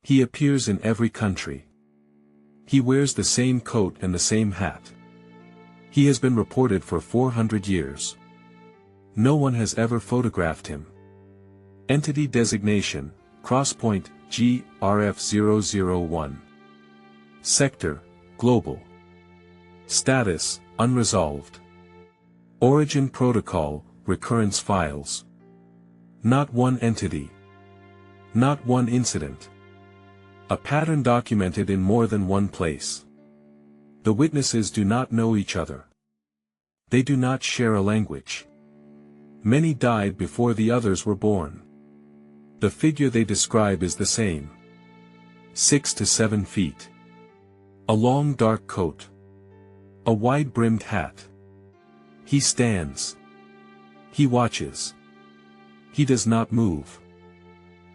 He appears in every country. He wears the same coat and the same hat. He has been reported for 400 years. No one has ever photographed him. Entity designation, Crosspoint, GRF001. Sector, global. Status, unresolved. Origin protocol, recurrence files. Not one entity. Not one incident. A pattern documented in more than one place. The witnesses do not know each other. They do not share a language. Many died before the others were born. The figure they describe is the same. 6 to 7 feet. A long dark coat. A wide-brimmed hat. He stands. He watches. He does not move.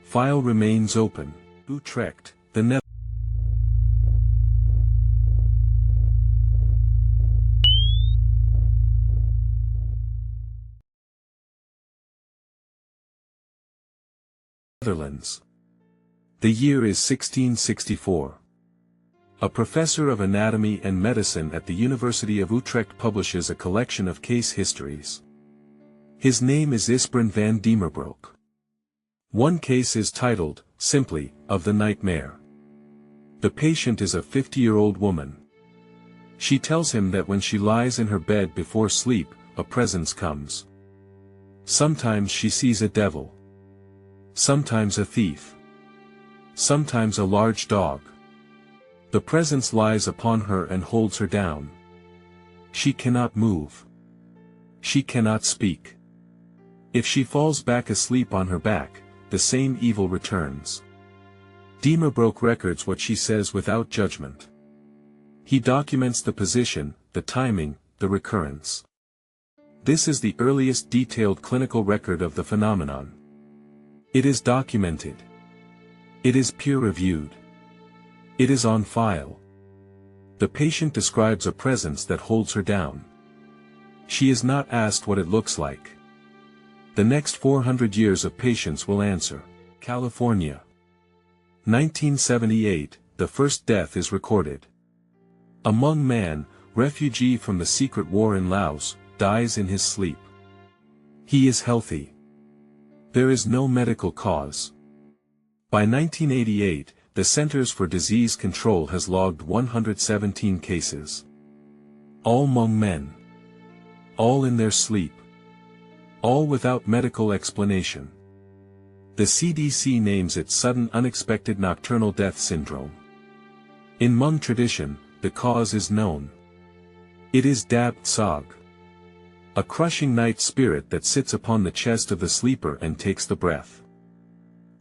File remains open. Utrecht, the Netherlands. The year is 1664. A professor of anatomy and medicine at the University of Utrecht publishes a collection of case histories. His name is Isbrand van Diemerbroek. One case is titled, simply, of the nightmare. The patient is a 50-year-old woman. She tells him that when she lies in her bed before sleep, a presence comes. Sometimes she sees a devil. Sometimes a thief. Sometimes a large dog. The presence lies upon her and holds her down. She cannot move. She cannot speak. If she falls back asleep on her back, the same evil returns. Diemerbroek records what she says without judgment. He documents the position, the timing, the recurrence. This is the earliest detailed clinical record of the phenomenon. It is documented. It is peer-reviewed. It is on file. The patient describes a presence that holds her down. She is not asked what it looks like. The next 400 years of patience will answer. California. 1978, the first death is recorded. A Hmong man, refugee from the secret war in Laos, dies in his sleep. He is healthy. There is no medical cause. By 1988, the Centers for Disease Control has logged 117 cases. All Hmong men. All in their sleep. All without medical explanation. The CDC names it sudden unexpected nocturnal death syndrome. In Hmong tradition, the cause is known. It is Dab Tsog. A crushing night spirit that sits upon the chest of the sleeper and takes the breath.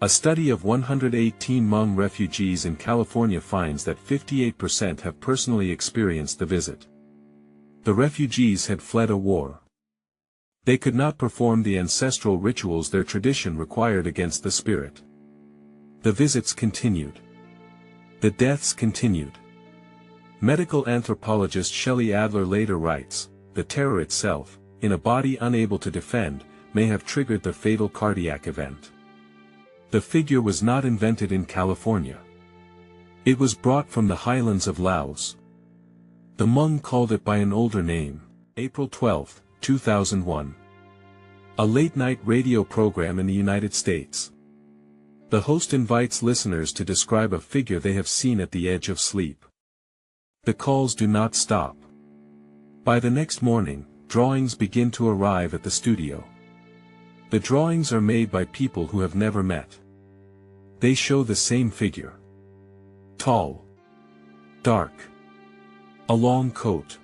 A study of 118 Hmong refugees in California finds that 58% have personally experienced the visit. The refugees had fled a war. They could not perform the ancestral rituals their tradition required against the spirit. The visits continued. The deaths continued. Medical anthropologist Shelley Adler later writes, the terror itself, in a body unable to defend, may have triggered the fatal cardiac event. The figure was not invented in California. It was brought from the highlands of Laos. The Hmong called it by an older name, April 12, 2001. A late-night radio program in the United States. The host invites listeners to describe a figure they have seen at the edge of sleep. The calls do not stop. By the next morning, drawings begin to arrive at the studio. The drawings are made by people who have never met. They show the same figure. Tall. Dark. A long coat.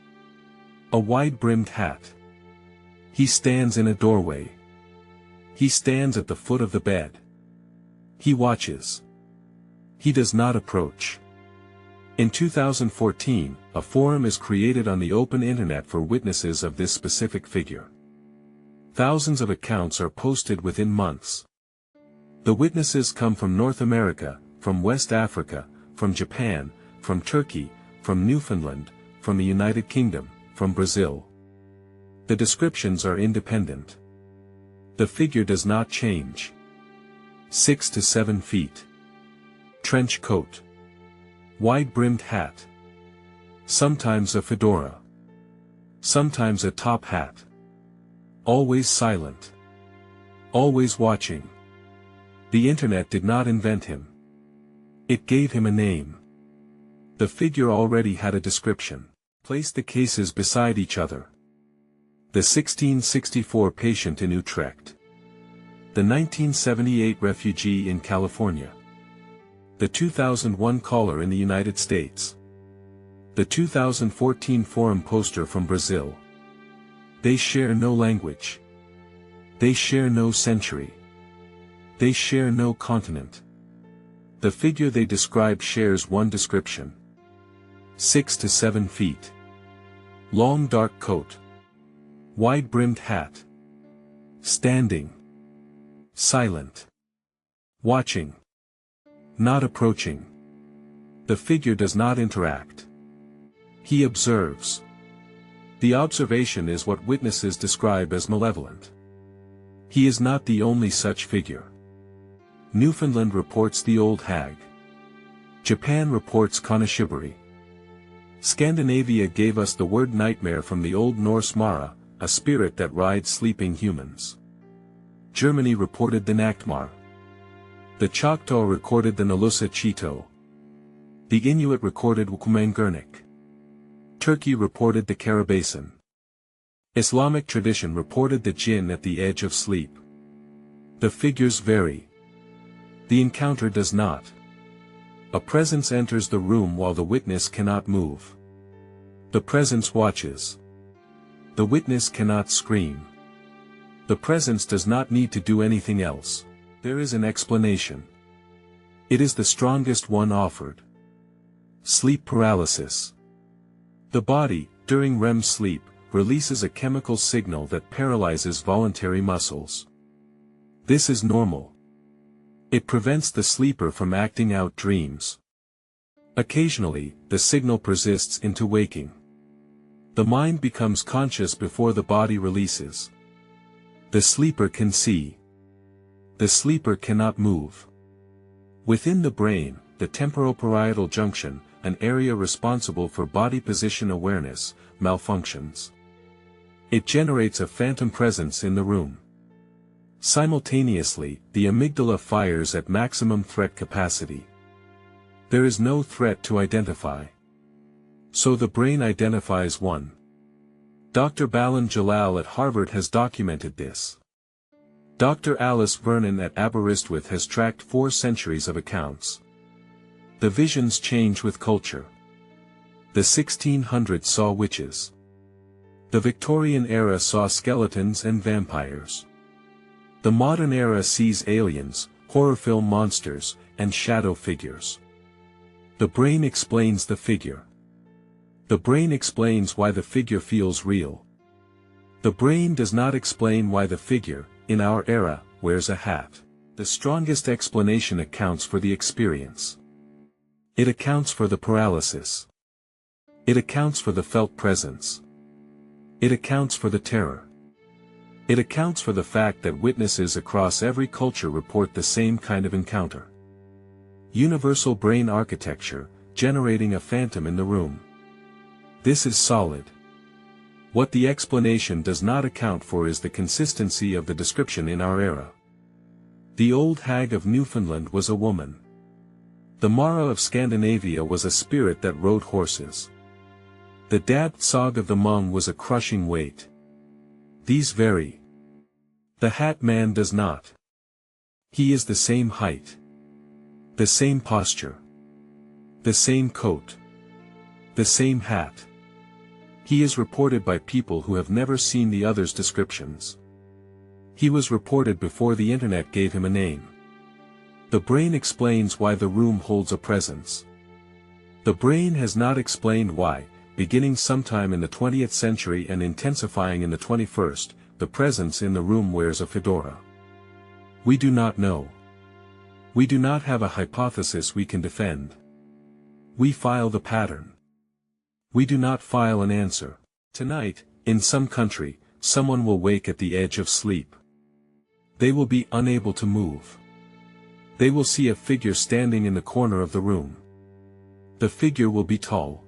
A wide-brimmed hat. He stands in a doorway. He stands at the foot of the bed. He watches. He does not approach. In 2014, a forum is created on the open internet for witnesses of this specific figure. Thousands of accounts are posted within months. The witnesses come from North America, from West Africa, from Japan, from Turkey, from Newfoundland, from the United Kingdom, from Brazil. The descriptions are independent. The figure does not change. 6 to 7 feet. trench coat, wide-brimmed hat, sometimes a fedora, sometimes a top hat, always silent, always watching. The internet did not invent him. It gave him a name. The figure already had a description. Place the cases beside each other. The 1664 patient in Utrecht. The 1978 refugee in California. The 2001 caller in the United States. The 2014 forum poster from Brazil. They share no language. They share no century. They share no continent. The figure they describe shares one description. 6 to 7 feet. Long dark coat. Wide-brimmed hat. Standing. Silent. Watching. Not approaching. The figure does not interact. He observes. The observation is what witnesses describe as malevolent. He is not the only such figure. Newfoundland reports the old hag. Japan reports Kanashibari. Scandinavia gave us the word nightmare from the Old Norse Mara, a spirit that rides sleeping humans. Germany reported the Nachtmar. The Choctaw recorded the Nalusa Cheeto. The Inuit recorded Wukumangurnik. Turkey reported the Karabasan. Islamic tradition reported the jinn at the edge of sleep. The figures vary. The encounter does not. A presence enters the room while the witness cannot move. The presence watches. The witness cannot scream. The presence does not need to do anything else. There is an explanation. It is the strongest one offered. Sleep paralysis. The body, during REM sleep, releases a chemical signal that paralyzes voluntary muscles. This is normal. It prevents the sleeper from acting out dreams. Occasionally, the signal persists into waking. The mind becomes conscious before the body releases. The sleeper can see. The sleeper cannot move. Within the brain, the temporoparietal junction, an area responsible for body position awareness, malfunctions. It generates a phantom presence in the room. Simultaneously, the amygdala fires at maximum threat capacity. There is no threat to identify. So the brain identifies one. Dr. Balan Jalal at Harvard has documented this. Dr. Alice Vernon at Aberystwyth has tracked 4 centuries of accounts. The visions change with culture. The 1600s saw witches. The Victorian era saw skeletons and vampires. The modern era sees aliens, horror film monsters, and shadow figures. The brain explains the figure. The brain explains why the figure feels real. The brain does not explain why the figure, in our era, wears a hat. The strongest explanation accounts for the experience. It accounts for the paralysis. It accounts for the felt presence. It accounts for the terror. It accounts for the fact that witnesses across every culture report the same kind of encounter. Universal brain architecture, generating a phantom in the room. This is solid. What the explanation does not account for is the consistency of the description in our era. The old hag of Newfoundland was a woman. The Mara of Scandinavia was a spirit that rode horses. The Dabt Sog of the Hmong was a crushing weight. These vary. The Hat Man does not. He is the same height. The same posture. The same coat. The same hat. He is reported by people who have never seen the other's descriptions. He was reported before the internet gave him a name. The brain explains why the room holds a presence. The brain has not explained why, beginning sometime in the 20th century and intensifying in the 21st, the presence in the room wears a fedora. We do not know. We do not have a hypothesis we can defend. We file the pattern. We do not file an answer. Tonight, in some country, someone will wake at the edge of sleep. They will be unable to move. They will see a figure standing in the corner of the room. The figure will be tall.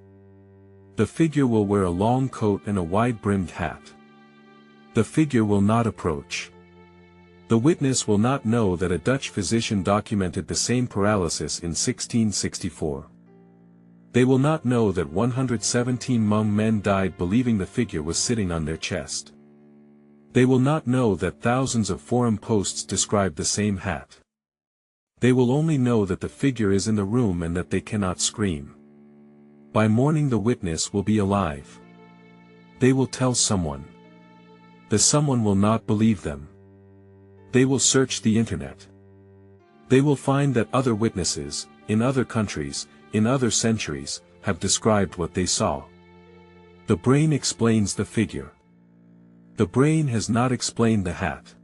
The figure will wear a long coat and a wide-brimmed hat. The figure will not approach. The witness will not know that a Dutch physician documented the same paralysis in 1664. They will not know that 117 Hmong men died believing the figure was sitting on their chest. They will not know that thousands of forum posts describe the same hat. They will only know that the figure is in the room and that they cannot scream. By morning the witness will be alive. They will tell someone. The someone will not believe them. They will search the internet. They will find that other witnesses, in other countries, in other centuries, have described what they saw. The brain explains the figure. The brain has not explained the hat.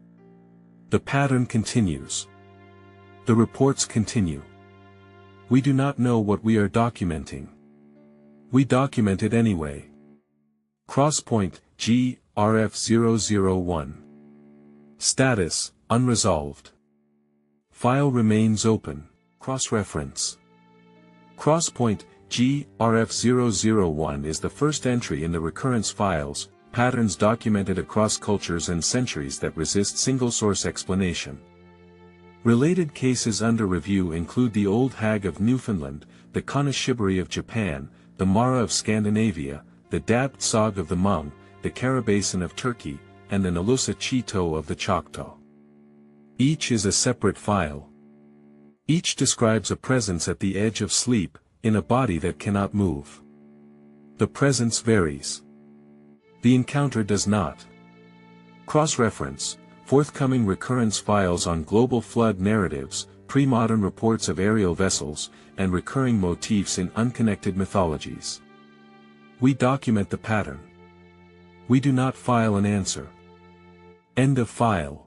The pattern continues. The reports continue. We do not know what we are documenting. We document it anyway. Crosspoint, G, RF001. Status, unresolved. File remains open. Cross-reference. Crosspoint, G, RF001 is the first entry in the recurrence files, patterns documented across cultures and centuries that resist single-source explanation. Related cases under review include the Old Hag of Newfoundland, the Kanashibari of Japan, the Mara of Scandinavia, the Dabt Sog of the Hmong, the Karabasan of Turkey, and the Nalusa Chito of the Choctaw. Each is a separate file. Each describes a presence at the edge of sleep, in a body that cannot move. The presence varies. The encounter does not. Cross-reference, forthcoming recurrence files on global flood narratives, pre-modern reports of aerial vessels, and recurring motifs in unconnected mythologies. We document the pattern. We do not file an answer. End of file.